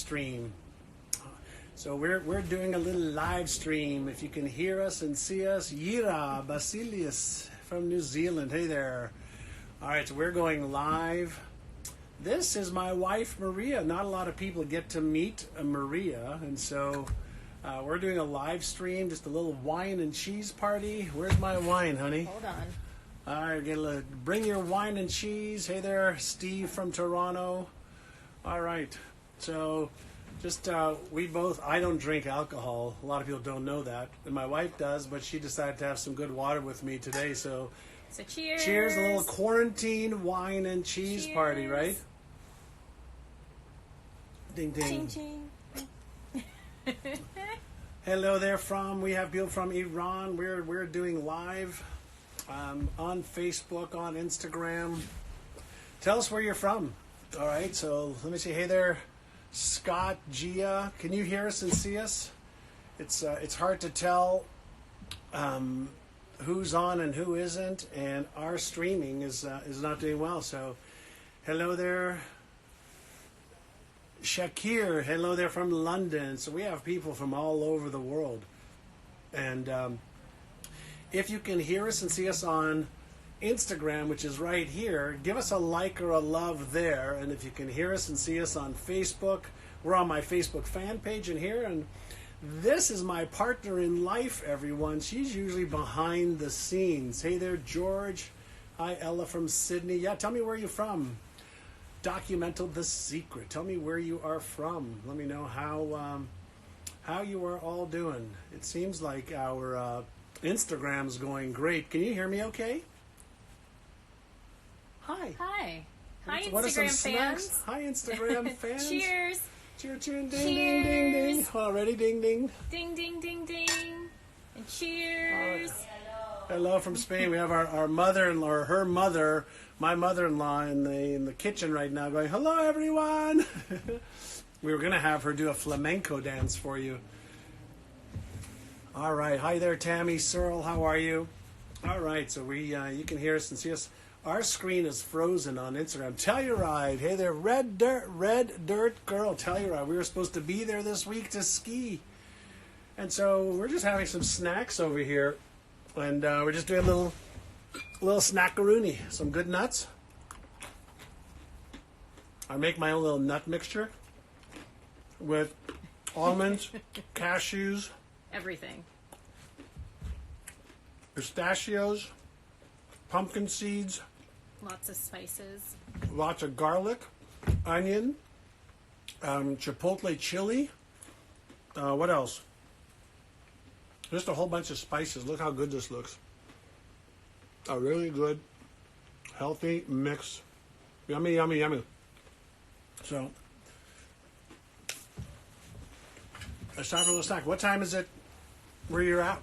stream. So we're doing a little live stream. If you can hear us and see us, yeaaaah, Basilius from New Zealand. Hey there. All right, so we're going live. This is my wife, Maria. Not a lot of people get to meet Maria, and so we're doing a live stream, just a little wine and cheese party. Where's my wine, honey? Hold on. All right, bring your wine and cheese. Hey there, Steve from Toronto. All right, so just I don't drink alcohol. A lot of people don't know that, and my wife does, but she decided to have some good water with me today. So cheers. Cheers, a little quarantine wine and cheese party, right? Ding ding. Ching ching. Hello there we have people from Iran. We're doing live on Facebook, on Instagram. Tell us where you're from. All right, so let me see. Hey there, Scott, Gia. Can you hear us and see us? It's hard to tell who's on and who isn't, and our streaming is not doing well. So, hello there, Shakir. Hello there from London. So we have people from all over the world, and if you can hear us and see us on Instagram, which is right here, give us a like or a love there. And if you can hear us and see us on Facebook, we're on my Facebook fan page in here. And this is my partner in life, everyone. She's usually behind the scenes. Hey there, George. Hi, Ella from Sydney. Yeah, tell me where you're from. Documental The Secret. Tell me where you are from. Let me know how you are all doing. It seems like our Instagram's going great. Can you hear me okay? Hi. Hi. Hi, What are some Instagram snacks? fans. Hi, Instagram fans. Cheers. Cheers, cheers, ding, ding, ding, ding. Already, ding, ding. Ding, ding, ding, ding. And cheers. Hello from Spain. We have our mother-in-law, or her mother, my mother-in-law, in the kitchen right now, going, "Hello, everyone." We were gonna have her do a flamenco dance for you. All right. Hi there, Tami Searle. How are you? All right. So you can hear us and see us. Our screen is frozen on Instagram. Telluride. Hey there, red dirt girl. Telluride. We were supposed to be there this week to ski. And so we're just having some snacks over here. And we're just doing a little snackaroo, some good nuts. I make my own little nut mixture with almonds, cashews, Everything. pistachios, pumpkin seeds, Lots of spices. lots of garlic, onion, chipotle chili. What else? Just a whole bunch of spices. Look how good this looks. A really good, healthy mix. Yummy, yummy, yummy. So, it's time for a little snack. What time is it where you're at?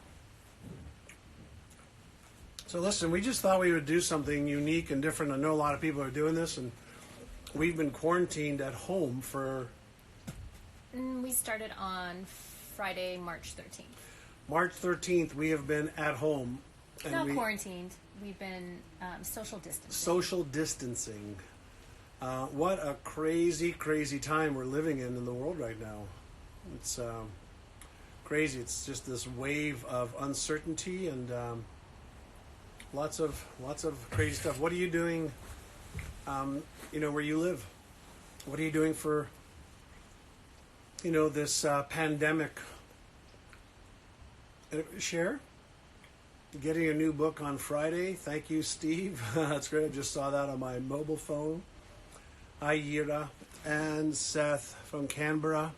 So listen, we just thought we would do something unique and different. I know a lot of people are doing this, and we've been quarantined at home for... We started on Friday, March 13th. March 13th, we have been at home. And Not quarantined. We've been social distancing. Social distancing. What a crazy, crazy time we're living in the world right now. It's crazy. It's just this wave of uncertainty and lots of crazy stuff. What are you doing? Where you live? What are you doing for this pandemic? Share. Getting a new book on Friday. Thank you, Steve. That's great. I just saw that on my mobile phone. Hi, yeaaaah. And Seth from Canberra.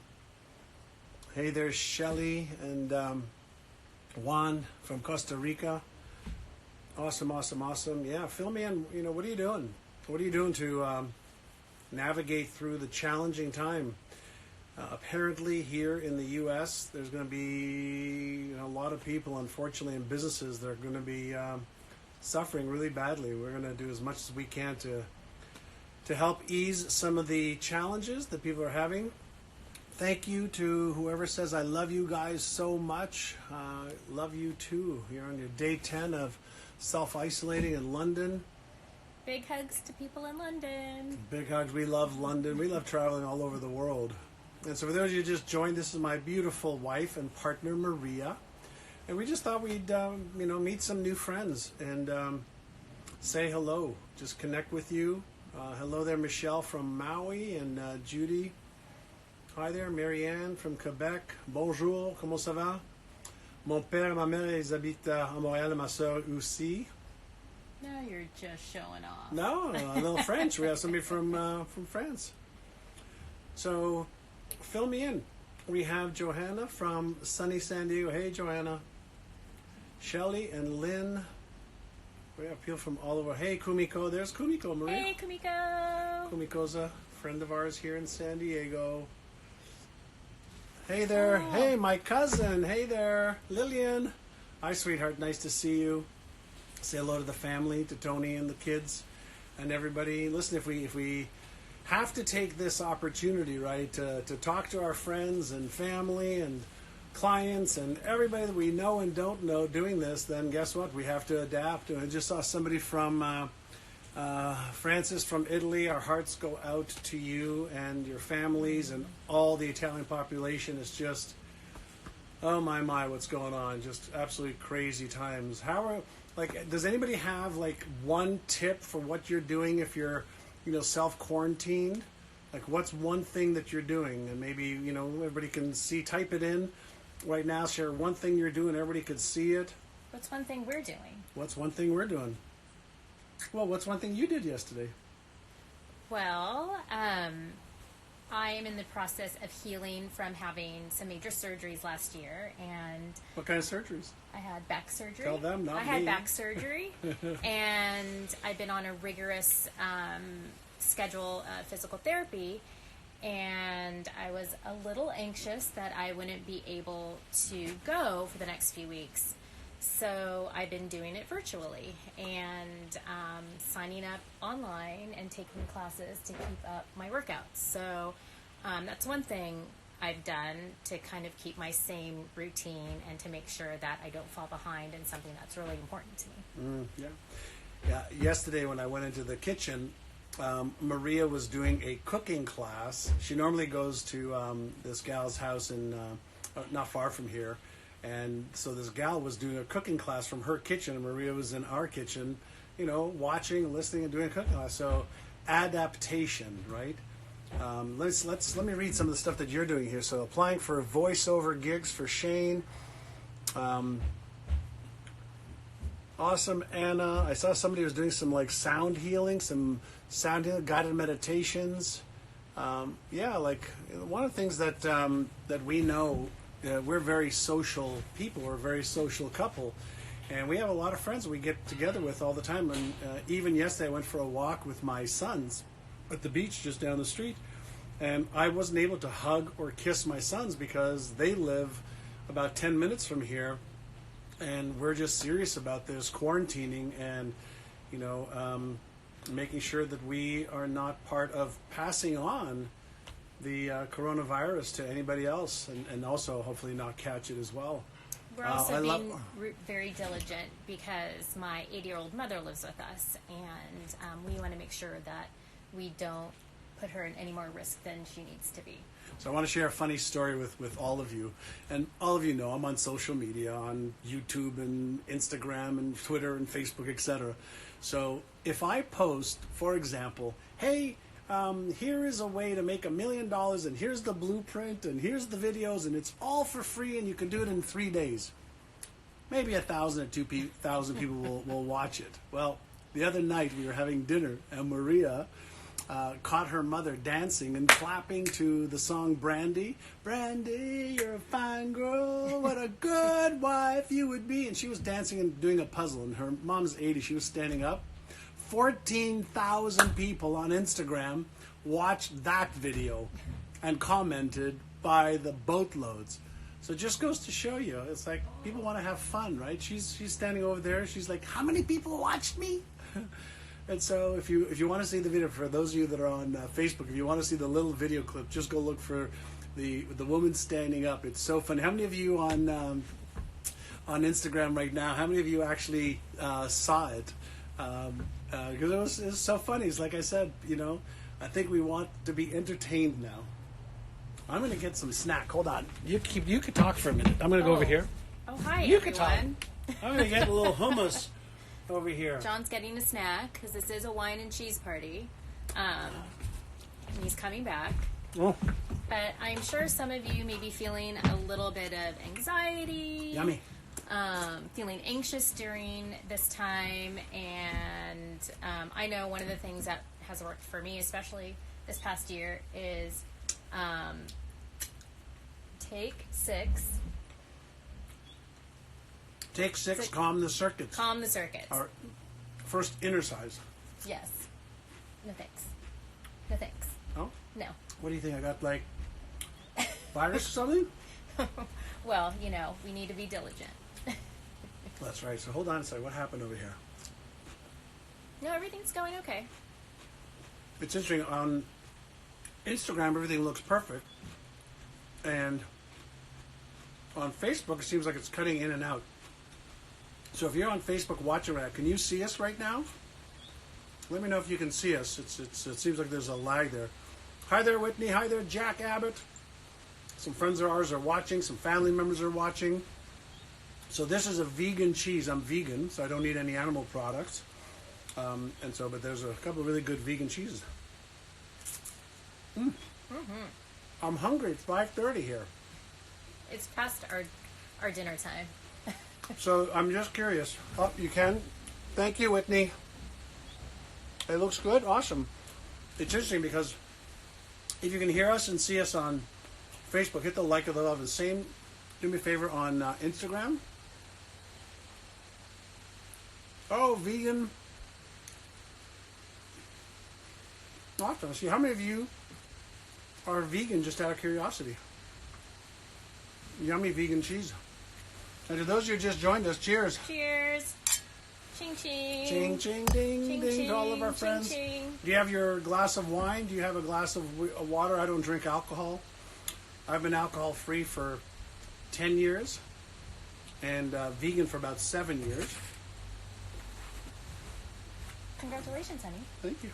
Hey, there's Shelly and Juan from Costa Rica. Awesome, awesome, awesome. Yeah, fill me in. What are you doing? What are you doing to navigate through the challenging time? Apparently here in the U.S., there's going to be a lot of people, unfortunately, and businesses that are going to be suffering really badly. We're going to do as much as we can to help ease some of the challenges that people are having. Thank you to whoever says, I love you guys so much. Love you too. You're on your day 10 of self-isolating in London. Big hugs to people in London. Big hugs. We love London. We love traveling all over the world. And so for those of you who just joined, this is my beautiful wife and partner, Maria. And we just thought we'd, meet some new friends and say hello. Just connect with you. Hello there, Michelle from Maui, and Judy. Hi there, Marianne from Quebec. Bonjour, comment ça va? Mon père et ma mère, ils habitent à Montréal, et ma soeur aussi. No, you're just showing off. No, a little French. We have somebody from France. So, fill me in. We have Johanna from sunny San Diego. Hey, Johanna. Shelly and Lynn. We have people from all over. Hey, Kumiko. There's Kumiko, Maria. Hey, Kumiko. Kumiko's a friend of ours here in San Diego. Hey there. Oh. Hey, my cousin. Hey there, Lillian. Hi, sweetheart. Nice to see you. Say hello to the family, to Tony and the kids, and everybody. Listen, if we have to take this opportunity, right, to talk to our friends and family and clients and everybody that we know and don't know doing this, then guess what? We have to adapt. And I just saw somebody from Francis from Italy. Our hearts go out to you and your families and all the Italian population. Is just, oh my, what's going on? Just absolutely crazy times. Does anybody have one tip for what you're doing if you're, self-quarantined? Like, what's one thing that you're doing? And maybe, everybody can see, type it in right now, share one thing you're doing, everybody could see it. What's one thing we're doing? What's one thing we're doing? Well, what's one thing you did yesterday? Well, I am in the process of healing from having some major surgeries last year, and What kind of surgeries? I had back surgery. Tell them, not I had me. back surgery, and I've been on a rigorous schedule of physical therapy, and I was a little anxious that I wouldn't be able to go for the next few weeks. So I've been doing it virtually and signing up online and taking classes to keep up my workouts. So that's one thing I've done to kind of keep my same routine and to make sure that I don't fall behind in something that's really important to me. Yeah. Yesterday when I went into the kitchen, Maria was doing a cooking class. She normally goes to this gal's house in not far from here. And so this gal was doing a cooking class from her kitchen, and Maria was in our kitchen, watching, listening, and doing a cooking class. So adaptation, right? Let me read some of the stuff that you're doing here. So applying for voiceover gigs for Shane. Awesome, Anna. I saw somebody was doing some sound healing, guided meditations. One of the things that we know. We're very social people. We're a very social couple. And we have a lot of friends we get together with all the time. And even yesterday I went for a walk with my sons at the beach just down the street. And I wasn't able to hug or kiss my sons because they live about 10 minutes from here. And we're just serious about this quarantining and, making sure that we are not part of passing on the coronavirus to anybody else, and also hopefully not catch it as well. We're also being very diligent because my 80-year-old mother lives with us, and we want to make sure that we don't put her in any more risk than she needs to be. So I want to share a funny story with all of you. And all of you know I'm on social media, on YouTube and Instagram and Twitter and Facebook, etc. So if I post, for example, hey, here is a way to make $1 million, and here's the blueprint, and here's the videos, and it's all for free, and you can do it in 3 days. Maybe 1,000 or 2,000 people will watch it. Well, the other night we were having dinner, and Maria caught her mother dancing and clapping to the song Brandy. Brandy, you're a fine girl, what a good wife you would be. And she was dancing and doing a puzzle, and her mom's 80, she was standing up. 14,000 people on Instagram watched that video and commented by the boatloads. So it just goes to show you, it's like people want to have fun, right? She's standing over there. She's like, how many people watched me? And so if you want to see the video, for those of you that are on Facebook, if you want to see the little video clip, just go look for the woman standing up. It's so funny. How many of you on Instagram right now, how many of you actually saw it? Because it was so funny. It's like I said, I think we want to be entertained now. I'm going to get some snack. Hold on. You could talk for a minute. I'm going to go over here. Oh, hi, You everyone. could talk. I'm going to get a little hummus over here. John's getting a snack because this is a wine and cheese party. And he's coming back. Oh, But I'm sure some of you may be feeling a little bit of anxiety. yummy. Feeling anxious during this time. And I know one of the things that has worked for me, especially this past year, is take 6. Take 6, calm the circuits. Calm the circuits. Our first inner size. Yes. No thanks. No thanks. Oh? No. What do you think? I got like virus or something? Well, we need to be diligent. That's right. So hold on a second. What happened over here? No, everything's going okay. It's interesting. On Instagram, everything looks perfect. And on Facebook, it seems like it's cutting in and out. So if you're on Facebook watching right now, can you see us right now? Let me know if you can see us. It seems like there's a lag there. Hi there, Whitney. Hi there, Jack Abbott. Some friends of ours are watching. Some family members are watching. So this is a vegan cheese. I'm vegan, so I don't need any animal products. But there's a couple of really good vegan cheeses. I'm hungry. It's 5:30 here. It's past our dinner time. So I'm just curious. Oh, you can? Thank you, Whitney. It looks good. Awesome. It's interesting because if you can hear us and see us on Facebook, hit the like or the love. And same, do me a favor on Instagram. Oh, vegan. Awesome. See, how many of you are vegan just out of curiosity? Yummy vegan cheese. And to those of you who just joined us, cheers. Cheers. Ching ching. Ching, ching, ding, Ching, ding ching, to all of our ching, friends. ching. Do you have your glass of wine? Do you have a glass of water? I don't drink alcohol. I've been alcohol-free for 10 years and vegan for about 7 years. Congratulations, honey. Thank you.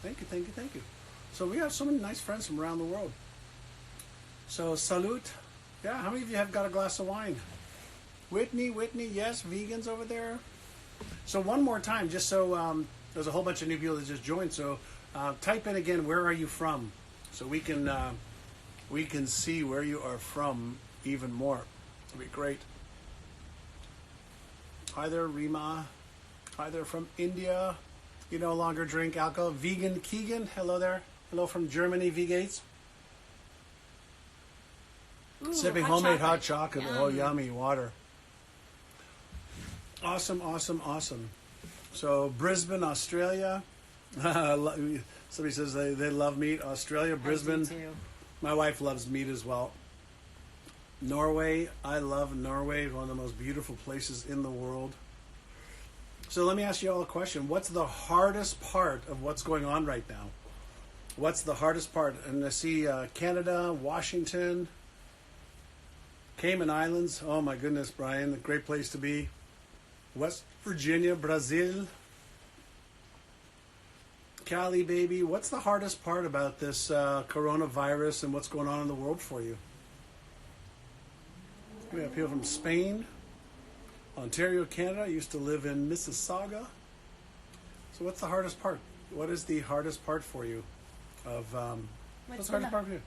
Thank you, thank you, thank you. So we have so many nice friends from around the world. So salute. Yeah, how many of you have got a glass of wine? Whitney, yes, vegans over there. So one more time, just so there's a whole bunch of new people that just joined. So type in again, where are you from? So we can see where you are from even more. It'll be great. Hi there, Rima. Hi there from India. You no longer drink alcohol. Vegan Keegan, hello there. Hello from Germany, V-Gates. Ooh, Sipping homemade hot chocolate. Oh, yummy water. Awesome, awesome, awesome. So Brisbane, Australia. Somebody says they love meat. Australia, Brisbane. I do too. My wife loves meat as well. Norway, I love Norway. One of the most beautiful places in the world. So let me ask you all a question. What's the hardest part of what's going on right now? What's the hardest part? And I see Canada, Washington, Cayman Islands. Oh my goodness, Brian, a great place to be. West Virginia, Brazil. Cali, baby. What's the hardest part about this coronavirus and what's going on in the world for you? We have people from Spain, Ontario, Canada. I used to live in Mississauga. So what's the hardest part? What is the hardest part for you? What's the hardest part for you?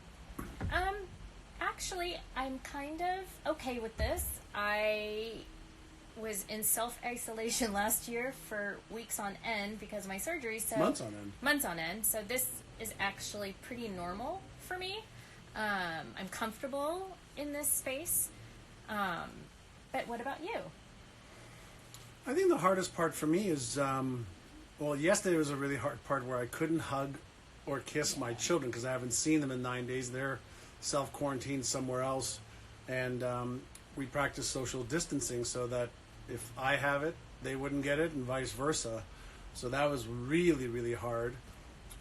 Actually, I'm kind of okay with this. I was in self-isolation last year for weeks on end because of my surgery. So Months on end. Months on end. So this is actually pretty normal for me. I'm comfortable in this space. But what about you? I think the hardest part for me is, yesterday was a really hard part where I couldn't hug or kiss my children because I haven't seen them in 9 days. They're self-quarantined somewhere else. And we practice social distancing so that if I have it, they wouldn't get it and vice versa. So that was really, really hard.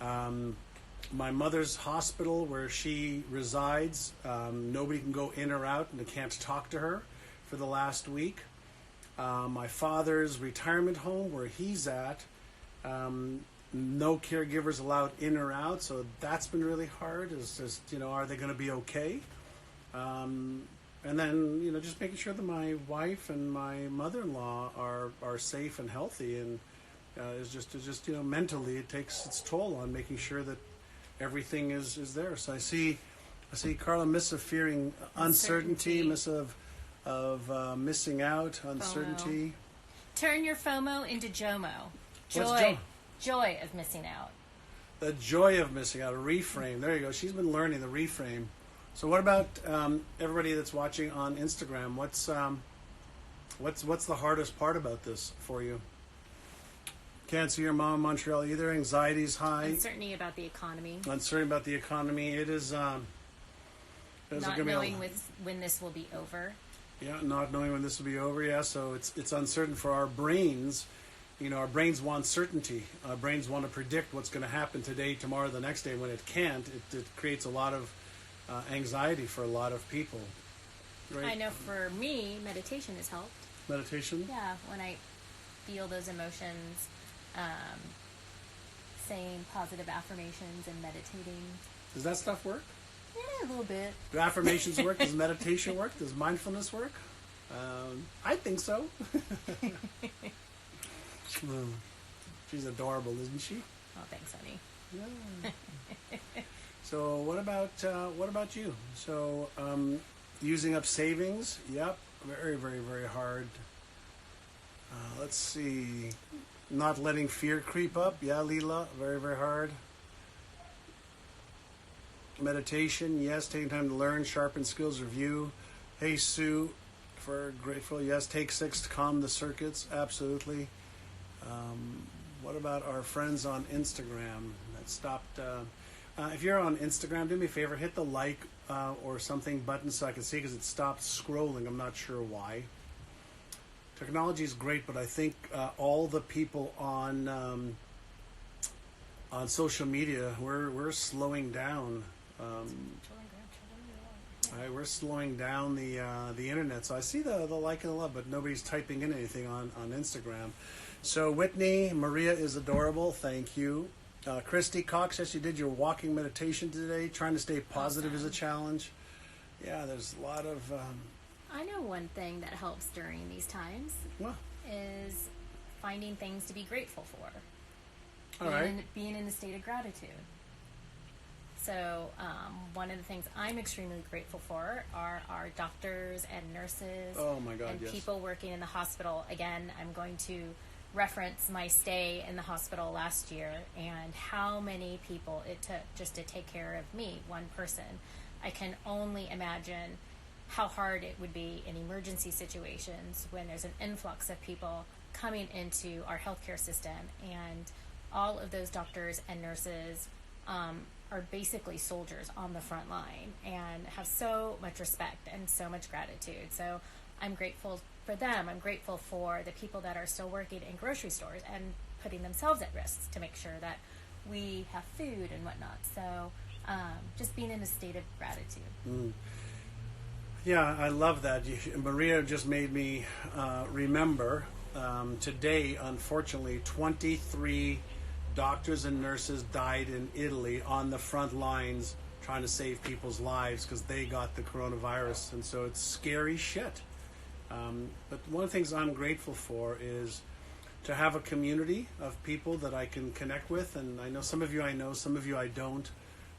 My mother's hospital where she resides, nobody can go in or out and I can't talk to her for the last week. My father's retirement home where he's at, no caregivers allowed in or out, so that's been really hard. Is just, are they going to be okay? And then, just making sure that my wife and my mother-in-law are safe and healthy, and is just mentally it takes its toll on making sure that everything is there. So I see Carla, miss of fearing uncertainty, miss of missing out, uncertainty. FOMO. Turn your FOMO into JOMO. Joy of missing out. The joy of missing out. A reframe. There you go. She's been learning the reframe. So what about everybody that's watching on Instagram? What's the hardest part about this for you? Can't see your mom in Montreal either. Anxiety's high. Uncertainty about the economy. It is. Not knowing when this will be over. Yeah, not knowing when this will be over. Yeah, so it's uncertain for our brains. Our brains want certainty. Our brains want to predict what's going to happen today, tomorrow, the next day. When it can't, it creates a lot of anxiety for a lot of people. Right? I know for me, meditation has helped. Meditation? Yeah, when I feel those emotions, saying positive affirmations and meditating. Does that stuff work? Yeah, a little bit. Do affirmations work? Does meditation work? Does mindfulness work? I think so. She's adorable, isn't she? Oh, thanks, honey. Yeah. So what about you? So using up savings? Yep, very, very, very hard. Let's see. Not letting fear creep up? Yeah, Leela, very, very hard. Meditation, yes. Taking time to learn, sharpen skills, review. Hey, Sue, for grateful. Yes, take 6 to calm the circuits. Absolutely. What about our friends on Instagram that stopped? If you're on Instagram, do me a favor, hit the like or something button so I can see, because it stopped scrolling. I'm not sure why. Technology is great, but I think all the people on social media, we're slowing down. We're slowing down the internet. So I see the like and the love, but nobody's typing in anything on Instagram. So Whitney, Maria is adorable. Thank you. Christy Cox says you did your walking meditation today. Trying to stay positive is a challenge. Yeah, there's a lot of... I know one thing that helps during these times is finding things to be grateful for. All right. Being in a state of gratitude. So one of the things I'm extremely grateful for are our doctors and nurses and people working in the hospital. Again, I'm going to reference my stay in the hospital last year and how many people it took just to take care of me, one person. I can only imagine how hard it would be in emergency situations when there's an influx of people coming into our healthcare system, and all of those doctors and nurses are basically soldiers on the front line and have so much respect and so much gratitude. So I'm grateful for them. I'm grateful for the people that are still working in grocery stores and putting themselves at risk to make sure that we have food and whatnot. So just being in a state of gratitude. Mm. Yeah, I love that. Maria just made me remember today, unfortunately, 23 doctors and nurses died in Italy on the front lines trying to save people's lives because they got the coronavirus. And so it's scary shit. But one of the things I'm grateful for is to have a community of people that I can connect with. And I know some of you I know, some of you I don't.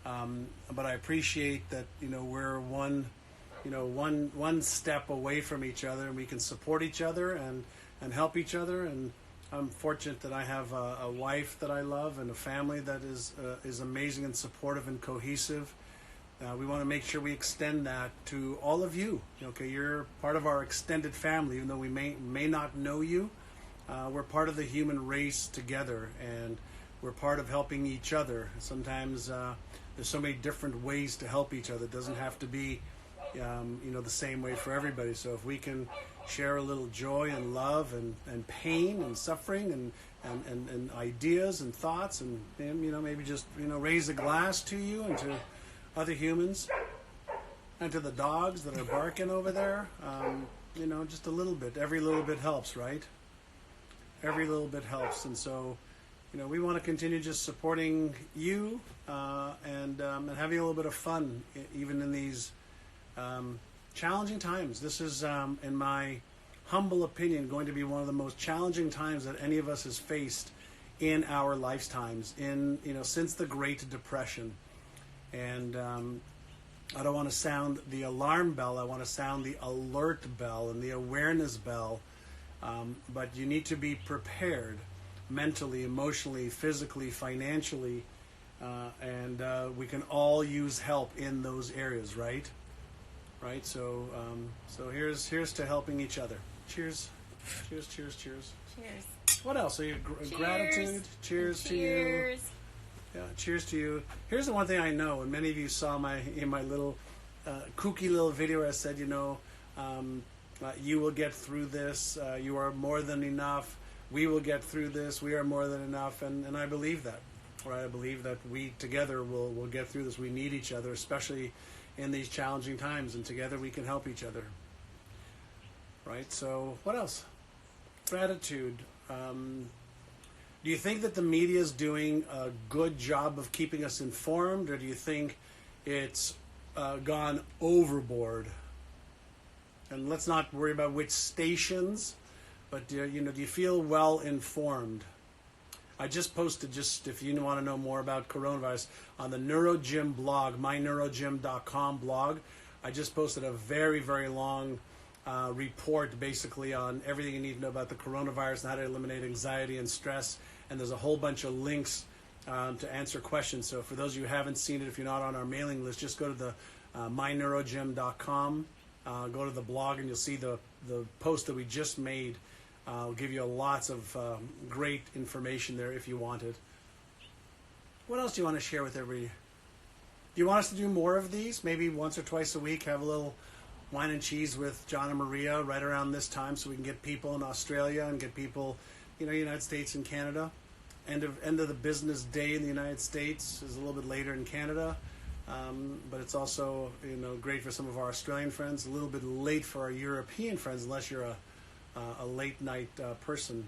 But I appreciate that, we're one step away from each other, and we can support each other and help each other. And I'm fortunate that I have a wife that I love and a family that is amazing and supportive and cohesive. We want to make sure we extend that to all of you. Okay, you're part of our extended family, even though we may not know you. We're part of the human race together, and we're part of helping each other. Sometimes there's so many different ways to help each other. It doesn't have to be the same way for everybody. So if we can share a little joy and love and pain and suffering and ideas and thoughts and maybe just raise a glass to you and to other humans and to the dogs that are barking over there, just a little bit. Every little bit helps, right? Every little bit helps. And so we want to continue just supporting you and having a little bit of fun, even in these challenging times. This is, in my humble opinion, going to be one of the most challenging times that any of us has faced in our lifetimes, since the Great Depression. And I don't want to sound the alarm bell. I want to sound the alert bell and the awareness bell. But you need to be prepared mentally, emotionally, physically, financially, and we can all use help in those areas, right? Right. So here's to helping each other. Cheers. Cheers. Cheers. Cheers. Cheers. What else? Are you gratitude? Cheers to you. Yeah, cheers to you. Here's the one thing I know, and many of you saw in my little kooky little video where I said, you will get through this. You are more than enough. We will get through this. We are more than enough, and I believe that. Right? I believe that we together will get through this. We need each other, especially in these challenging times, and together we can help each other. Right? So, what else? Gratitude. Do you think that the media is doing a good job of keeping us informed, or do you think it's gone overboard? And let's not worry about which stations, but do you feel well informed? I just posted, if you want to know more about coronavirus, on the NeuroGym blog, myneurogym.com blog. I just posted a very, very long report basically on everything you need to know about the coronavirus and how to eliminate anxiety and stress. And there's a whole bunch of links to answer questions. So for those of you who haven't seen it, if you're not on our mailing list, just go to the myneurogym.com, go to the blog, and you'll see the post that we just made. I'll give you lots of great information there if you want it. What else do you want to share with everybody? Do you want us to do more of these? Maybe once or twice a week, have a little wine and cheese with John and Maria right around this time, so we can get people in Australia and get people, United States and Canada. End of the business day in the United States is a little bit later in Canada, but it's also great for some of our Australian friends. A little bit late for our European friends, unless you're a late night person.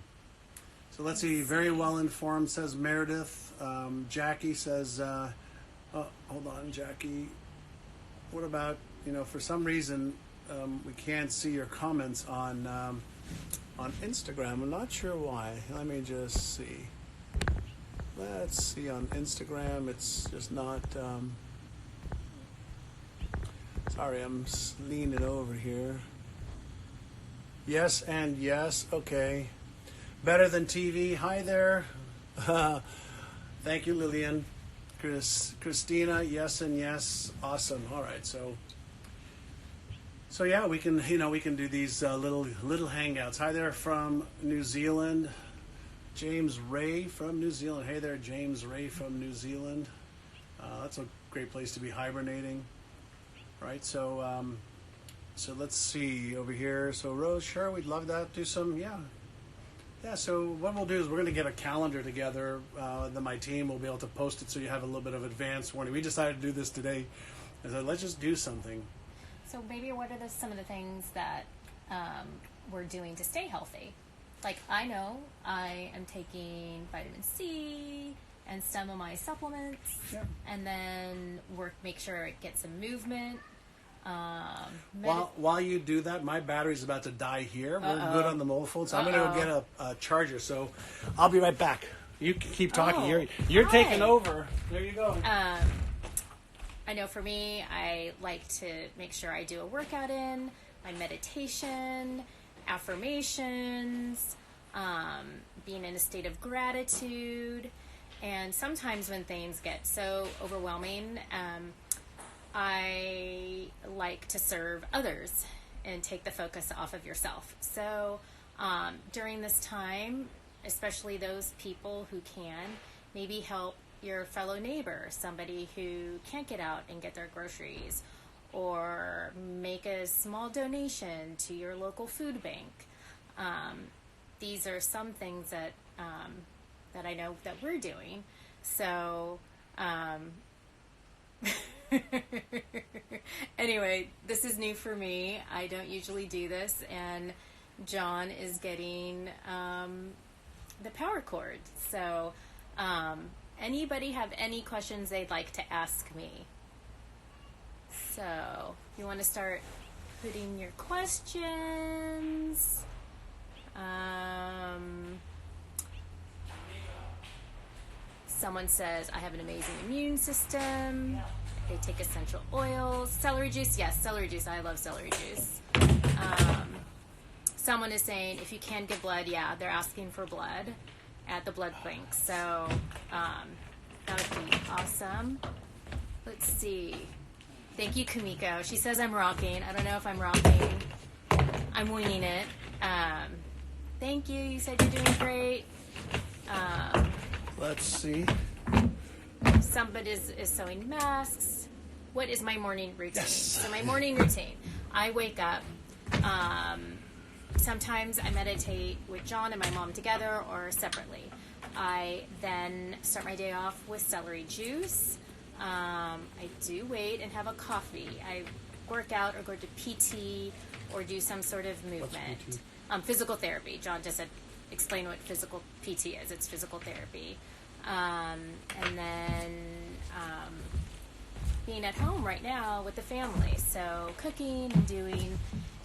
So let's see. Very well informed, says Meredith. Jackie says, hold on, Jackie. What about, for some reason we can't see your comments on Instagram. I'm not sure why. Let me just see. Let's see on Instagram. It's just not. Sorry, I'm leaning over here. Yes and yes. Okay. Better than TV. Hi there. Thank you, Lillian. Christina. Yes and yes. Awesome. All right. So yeah, we can do these little hangouts. Hi there from New Zealand. James Ray from New Zealand. Hey there, James Ray from New Zealand. That's a great place to be hibernating, right? So let's see over here. So Rose, sure, we'd love that. Do some, yeah. So what we'll do is we're going to get a calendar together. Then my team will be able to post it so you have a little bit of advance warning. We decided to do this today. I said, let's just do something. So maybe what are some of the things that we're doing to stay healthy? Like, I know I am taking vitamin C and some of my supplements, and then make sure it gets some movement. While you do that, my battery's about to die here. We're good on the mobile phone, so I'm going to go get a charger. So I'll be right back. You can keep talking. You're taking over. There you go. I know for me, I like to make sure I do a workout in, my meditation, affirmations, being in a state of gratitude. And sometimes when things get so overwhelming, I like to serve others and take the focus off of yourself. So during this time, especially those people who can, maybe help your fellow neighbor, somebody who can't get out and get their groceries, or make a small donation to your local food bank. These are some things that that I know that we're doing. So anyway, this is new for me. I don't usually do this, and John is getting the power cord. So Anybody have any questions they'd like to ask me? So, you want to start putting your questions? Someone says, I have an amazing immune system. They take essential oils. Celery juice, yes, celery juice. I love celery juice. Someone is saying, if you can give blood, yeah, they're asking for blood at the blood bank. So that would be awesome. Let's see. Thank you, Kamiko. She says I'm rocking. I don't know if I'm rocking. I'm winging it. Thank you. You said you're doing great. Let's see. Somebody is sewing masks. What is my morning routine? Yes. So my morning routine, I wake up. Sometimes I meditate with John and my mom together or separately. I then start my day off with celery juice. I do wait and have a coffee. I work out or go to PT or do some sort of movement. Physical therapy. John just said, explain what physical PT is. It's physical therapy. And then being at home right now with the family. So cooking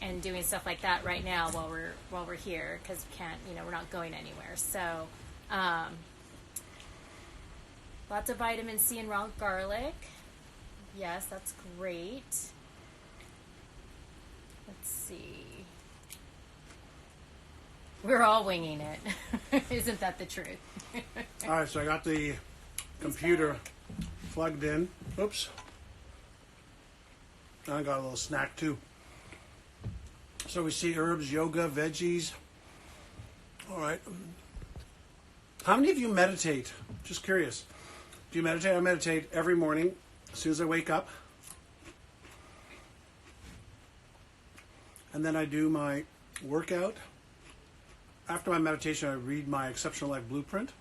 and doing stuff like that right now while we're here because we can't, we're not going anywhere. So lots of vitamin C and raw garlic. Yes, that's great. Let's see. We're all winging it. Isn't that the truth? All right, so I got the computer plugged in. Oops. I got a little snack too. So we see herbs, yoga, veggies. All right. How many of you meditate? Just curious. Do you meditate? I meditate every morning as soon as I wake up. And then I do my workout. After my meditation, I read my Exceptional Life Blueprint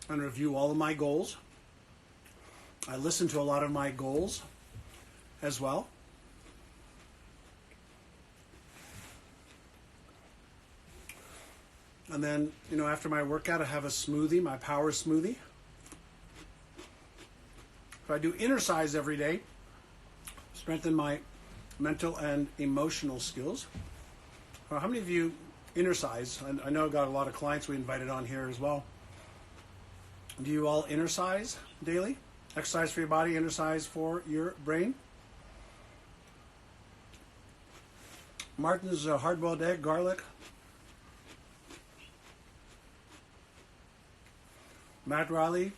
and review all of my goals. I listen to a lot of my goals as well. And then, after my workout, I have a smoothie, my power smoothie. If I do inner size every day, strengthen my mental and emotional skills. How many of you inner size? I know I've got a lot of clients we invited on here as well. Do you all inner size daily? Exercise for your body, inner size for your brain. Martin's hard-boiled egg, garlic. Matt Riley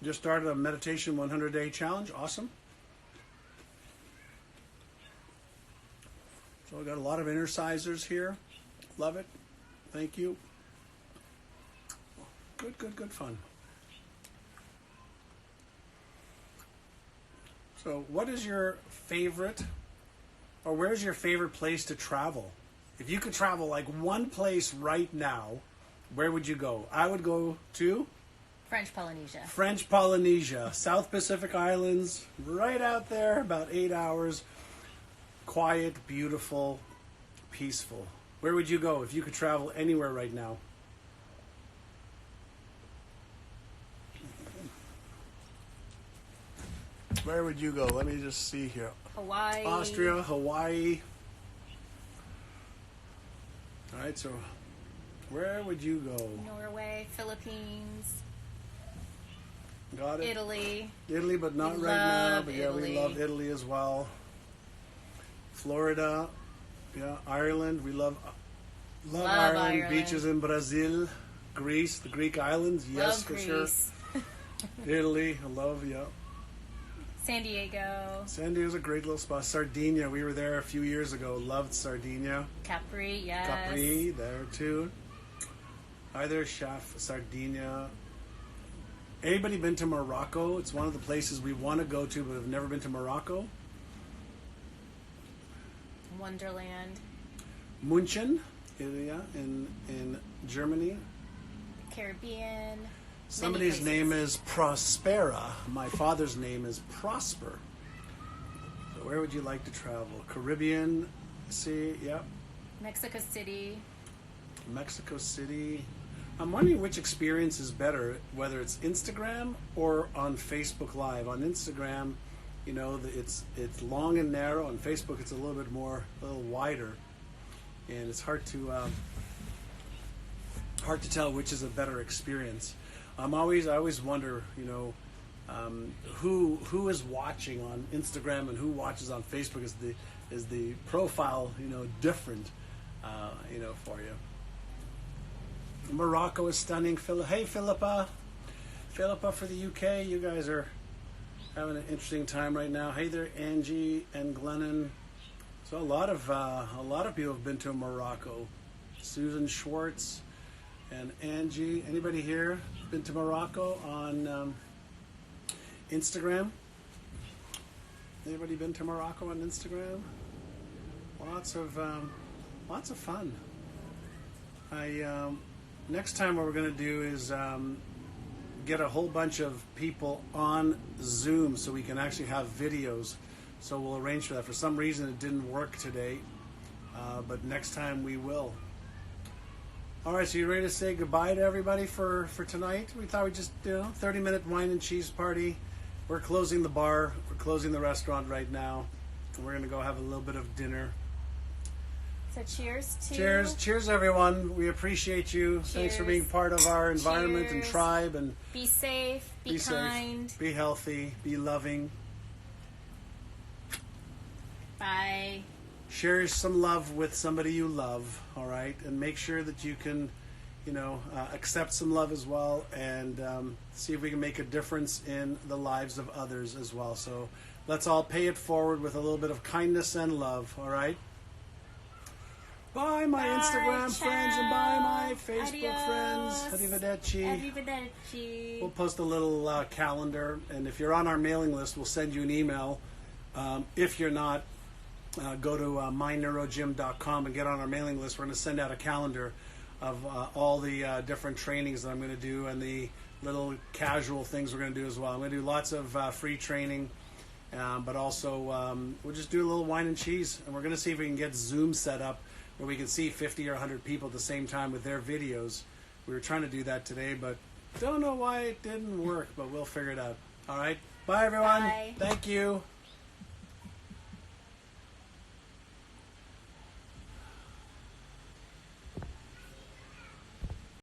just started a meditation 100-day challenge. Awesome. So we got a lot of inner sizers here. Love it. Thank you. Good fun. So what is your favorite, or where's your favorite place to travel? If you could travel like one place right now, where would you go? I would go to French Polynesia, South Pacific Islands, right out there, about 8 hours. Quiet, beautiful, peaceful. Where would you go if you could travel anywhere right now? Where would you go? Let me just see here. Hawaii. Austria, Hawaii. All right, so where would you go? Norway, Philippines. Got it. Italy, but not we right now. But Italy. We love Italy as well. Florida, Ireland. We love Ireland. Beaches in Brazil, Greece, the Greek islands. Yes, love for Greece. sure. Italy, I love. San Diego. San Diego's a great little spot. Sardinia, we were there a few years ago. Loved Sardinia. Capri, yes. Capri, there too. Either Chef, Sardinia. Anybody been to Morocco? It's one of the places we want to go to, but have never been to Morocco. Wonderland. München, in Germany. Caribbean. Somebody's name is Prospera. My father's name is Prosper. So where would you like to travel? Caribbean Sea, yep. Mexico City. Mexico City. I'm wondering which experience is better, whether it's Instagram or on Facebook Live. On Instagram, you know, it's long and narrow. On Facebook, it's a little wider, and it's hard to tell which is a better experience. I always wonder, you know, who is watching on Instagram and who watches on Facebook. Is the profile, you know, different, you know, for you. Morocco is stunning. Hey, Philippa for the UK. You guys are having an interesting time right now. Hey there, Angie and Glennon. So a lot of people have been to Morocco. Susan Schwartz and Angie. Anybody here been to Morocco on Instagram? Anybody been to Morocco on Instagram? Lots of fun. Next time what we're going to do is get a whole bunch of people on Zoom so we can actually have videos. So we'll arrange for that. For some reason it didn't work today, but next time we will. All right, so you ready to say goodbye to everybody for tonight? We thought we'd just, 30-minute wine and cheese party. We're closing the bar. We're closing the restaurant right now. And we're going to go have a little bit of dinner. So cheers to... Cheers everyone. We appreciate you. Cheers. Thanks for being part of our environment and tribe. And be safe, be kind. Be healthy, be loving. Bye. Share some love with somebody you love, all right? And make sure that you can, accept some love as well, and see if we can make a difference in the lives of others as well. So let's all pay it forward with a little bit of kindness and love, all right? Bye, my Instagram friends, and bye, my Facebook friends. Arrivederci. Arrivederci. We'll post a little calendar, and if you're on our mailing list, we'll send you an email. If you're not, go to myneurogym.com and get on our mailing list. We're going to send out a calendar of all the different trainings that I'm going to do and the little casual things we're going to do as well. I'm going to do lots of free training, but also we'll just do a little wine and cheese, and we're going to see if we can get Zoom set up where we can see 50 or 100 people at the same time with their videos. We were trying to do that today, but don't know why it didn't work, but we'll figure it out. All right. Bye, everyone. Bye. Thank you.